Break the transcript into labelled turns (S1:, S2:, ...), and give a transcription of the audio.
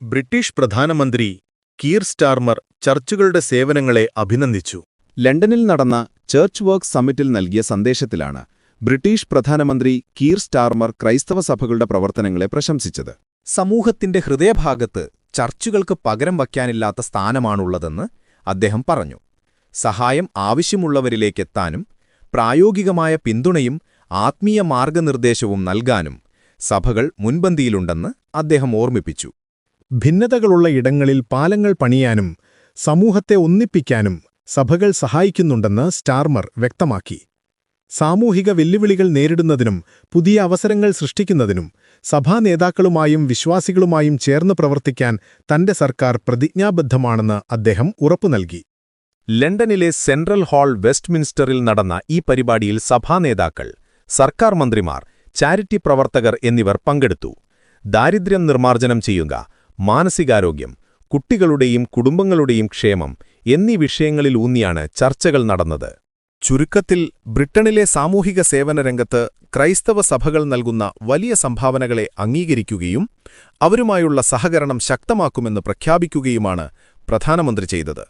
S1: British പ്രധാനമന്ത്രി കീർ Starmer ചർച്ചുകളുടെ സേവനങ്ങളെ അഭിനന്ദിച്ചു.
S2: ലണ്ടനിൽ നടന്ന ചർച്ച് വർക്ക് സമ്മിറ്റിൽ നൽകിയ സന്ദേശത്തിലാണ് ബ്രിട്ടീഷ് പ്രധാനമന്ത്രി കീർ സ്റ്റാർമർ ക്രൈസ്തവ സഭകളുടെ പ്രവർത്തനങ്ങളെ പ്രശംസിച്ചത്.
S3: സമൂഹത്തിന്റെ ഹൃദയഭാഗത്ത് ചർച്ചുകൾക്ക് പകരം വയ്ക്കാനില്ലാത്ത സ്ഥാനമാണുള്ളതെന്ന് അദ്ദേഹം പറഞ്ഞു. സഹായം ആവശ്യമുള്ളവരിലേക്കെത്താനും പ്രായോഗികമായ പിന്തുണയും ആത്മീയ മാർഗനിർദ്ദേശവും നൽകാനും സഭകൾ മുൻപന്തിയിലുണ്ടെന്ന് അദ്ദേഹം ഓർമ്മിപ്പിച്ചു.
S1: ഭിന്നതകളുള്ള ഇടങ്ങളിൽ പാലങ്ങൾ പണിയാനും സമൂഹത്തെ ഒന്നിപ്പിക്കാനും സഭകൾ സഹായിക്കുന്നുണ്ടെന്ന് സ്റ്റാർമർ വ്യക്തമാക്കി. സാമൂഹിക വെല്ലുവിളികൾ നേരിടുന്നതിനും പുതിയ അവസരങ്ങൾ സൃഷ്ടിക്കുന്നതിനും സഭാ നേതാക്കളുമായും വിശ്വാസികളുമായും ചേർന്ന് പ്രവർത്തിക്കാൻ തന്റെ സർക്കാർ പ്രതിജ്ഞാബദ്ധമാണെന്ന് അദ്ദേഹം ഉറപ്പു നൽകി.
S3: ലണ്ടനിലെ സെൻട്രൽ ഹാൾ വെസ്റ്റ്മിൻസ്റ്ററിൽ നടന്ന ഈ പരിപാടിയിൽ സഭാ നേതാക്കൾ, സർക്കാർ മന്ത്രിമാർ, ചാരിറ്റി പ്രവർത്തകർ എന്നിവർ പങ്കെടുത്തു. ദാരിദ്ര്യം നിർമ്മാർജ്ജനം ചെയ്യുക, മാനസികാരോഗ്യം, കുട്ടികളുടെയും കുടുംബങ്ങളുടെയും ക്ഷേമം എന്നീ വിഷയങ്ങളിൽ ഊന്നിയാണ് ചർച്ചകൾ നടന്നത്. ചുരുക്കത്തിൽ, ബ്രിട്ടനിലെ സാമൂഹിക സേവന രംഗത്ത് ക്രൈസ്തവ സഭകൾ നൽകുന്ന വലിയ സംഭാവനകളെ അംഗീകരിക്കുകയും അവരുമായുള്ള സഹകരണം ശക്തമാക്കുമെന്ന് പ്രഖ്യാപിക്കുകയുമാണ് പ്രധാനമന്ത്രി ചെയ്തത്.